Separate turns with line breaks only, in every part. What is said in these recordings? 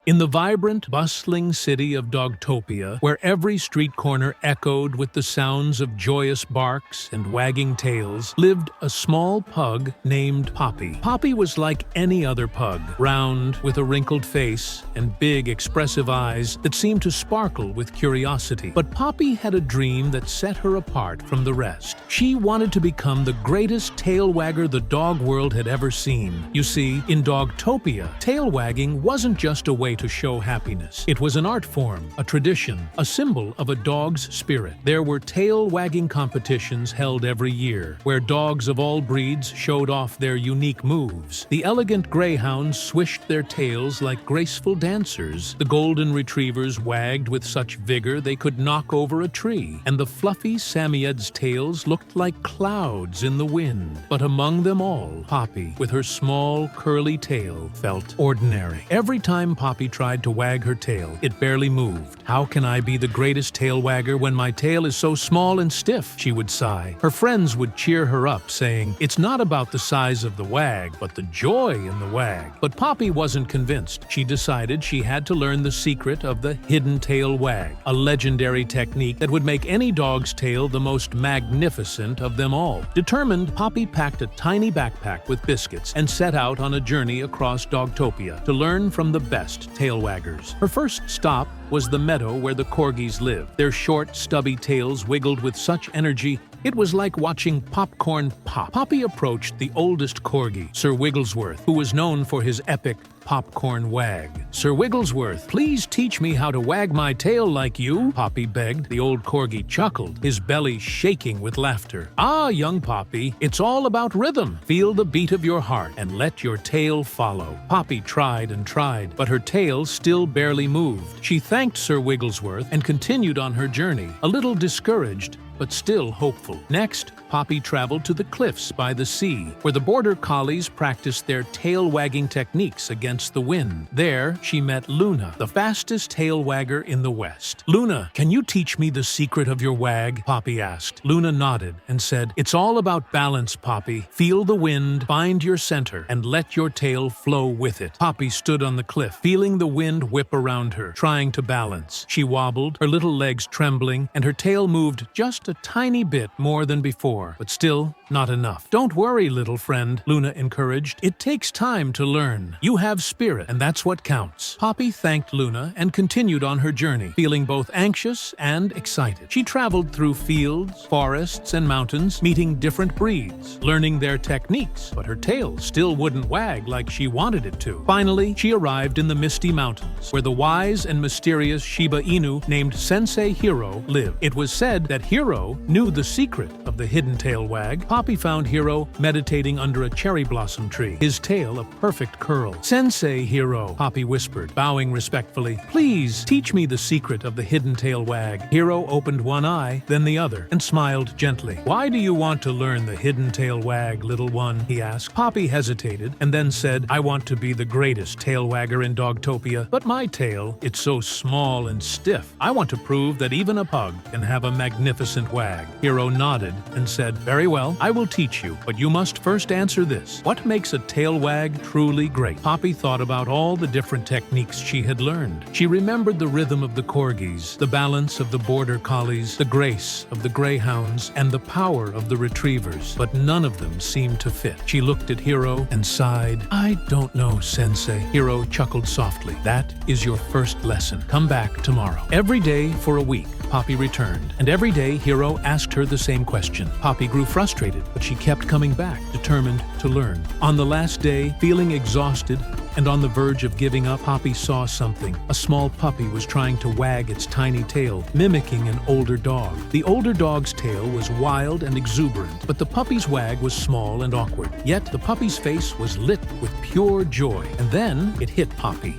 In the vibrant, bustling city of Dogtopia, where every street corner echoed with the sounds of joyous barks and wagging tails, lived a small pug named Poppy. Poppy was like any other pug, round, with a wrinkled face and big, expressive eyes that seemed to sparkle with curiosity. But Poppy had a dream that set her apart from the rest. She wanted to become the greatest tail wagger the dog world had ever seen. You see, in Dogtopia, tail wagging wasn't just a way to show happiness. It was an art form, a tradition, a symbol of a dog's spirit. There were tail wagging competitions held every year, where dogs of all breeds showed off their unique moves. The elegant greyhounds swished their tails like graceful dancers. The golden retrievers wagged with such vigor they could knock over a tree. And the fluffy Samoyeds' tails looked like clouds in the wind. But among them all, Poppy, with her small, curly tail, felt ordinary. Every time Poppy tried to wag her tail, it barely moved. "How can I be the greatest tail wagger when my tail is so small and stiff?" she would sigh. Her friends would cheer her up, saying, "It's not about the size of the wag, but the joy in the wag." But Poppy wasn't convinced. She decided she had to learn the secret of the hidden tail wag, a legendary technique that would make any dog's tail the most magnificent of them all. Determined, Poppy packed a tiny backpack with biscuits and set out on a journey across Dogtopia to learn from the best tail waggers. Her first stop was the meadow where the corgis lived. Their short, stubby tails wiggled with such energy it was like watching popcorn pop. Poppy approached the oldest corgi, Sir Wigglesworth, who was known for his epic popcorn wag. "Sir Wigglesworth, please teach me how to wag my tail like you," Poppy begged. The old corgi chuckled, his belly shaking with laughter. "Ah, young Poppy, it's all about rhythm. Feel the beat of your heart and let your tail follow." Poppy tried and tried, but her tail still barely moved. She thanked Sir Wigglesworth and continued on her journey, a little discouraged, but still hopeful. Next, Poppy traveled to the cliffs by the sea, where the border collies practiced their tail-wagging techniques against the wind. There, she met Luna, the fastest tail wagger in the West. "Luna, can you teach me the secret of your wag?" Poppy asked. Luna nodded and said, "It's all about balance, Poppy. Feel the wind, find your center, and let your tail flow with it." Poppy stood on the cliff, feeling the wind whip around her, trying to balance. She wobbled, her little legs trembling, and her tail moved just a tiny bit more than before. But still, not enough. "Don't worry, little friend," Luna encouraged. "It takes time to learn. You have spirit, and that's what counts." Poppy thanked Luna and continued on her journey, feeling both anxious and excited. She traveled through fields, forests, and mountains, meeting different breeds, learning their techniques, but her tail still wouldn't wag like she wanted it to. Finally, she arrived in the Misty Mountains, where the wise and mysterious Shiba Inu named Sensei Hiro lived. It was said that Hiro knew the secret of the hidden tail wag. Poppy found Hiro meditating under a cherry blossom tree, his tail a perfect curl. "Sensei Hiro," Poppy whispered, bowing respectfully, "please teach me the secret of the hidden tail wag." Hiro opened one eye, then the other, and smiled gently. "Why do you want to learn the hidden tail wag, little one?" he asked. Poppy hesitated, and then said, "I want to be the greatest tail wagger in Dogtopia, but my tail, it's so small and stiff. I want to prove that even a pug can have a magnificent wag." Hiro nodded and said, "Very well, I will teach you, but you must first answer this. What makes a tail wag truly great?" Poppy thought about all the different techniques she had learned. She remembered the rhythm of the corgis, the balance of the border collies, the grace of the greyhounds, and the power of the retrievers, but none of them seemed to fit. She looked at Hiro and sighed. "I don't know, Sensei." Hiro chuckled softly. "That is your first lesson. Come back tomorrow." Every day for a week, Poppy returned, and every day Hiro asked her the same question. Poppy grew frustrated, but she kept coming back, determined to learn. On the last day, feeling exhausted and on the verge of giving up, Poppy saw something. A small puppy was trying to wag its tiny tail, mimicking an older dog. The older dog's tail was wild and exuberant, but the puppy's wag was small and awkward. Yet the puppy's face was lit with pure joy. And then it hit Poppy.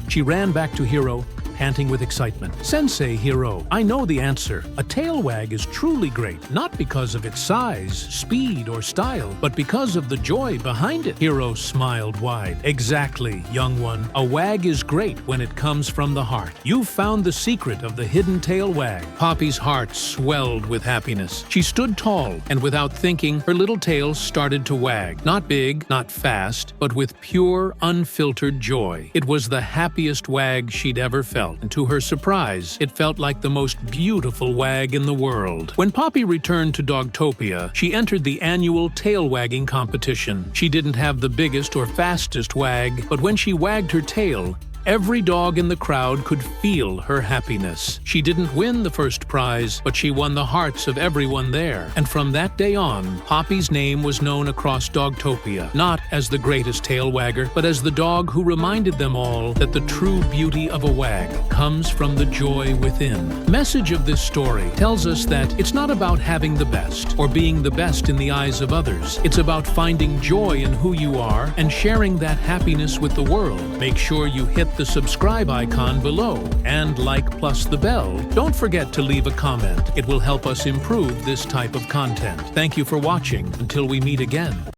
She ran back to Hiro, panting with excitement. "Sensei Hiro, I know the answer. A tail wag is truly great, not because of its size, speed, or style, but because of the joy behind it." Hiro smiled wide. "Exactly, young one. A wag is great when it comes from the heart. You've found the secret of the hidden tail wag." Poppy's heart swelled with happiness. She stood tall, and without thinking, her little tail started to wag. Not big, not fast, but with pure, unfiltered joy. It was the happiest wag she'd ever felt, and to her surprise, it felt like the most beautiful wag in the world. When Poppy returned to Dogtopia, she entered the annual tail wagging competition. She didn't have the biggest or fastest wag, but when she wagged her tail, every dog in the crowd could feel her happiness. She didn't win the first prize, but she won the hearts of everyone there. And from that day on, Poppy's name was known across Dogtopia, not as the greatest tail wagger, but as the dog who reminded them all that the true beauty of a wag comes from the joy within. The message of this story tells us that it's not about having the best or being the best in the eyes of others. It's about finding joy in who you are and sharing that happiness with the world. Make sure you hit the subscribe icon below and like plus the bell. Don't forget to leave a comment. It will help us improve this type of content. Thank you for watching. Until we meet again.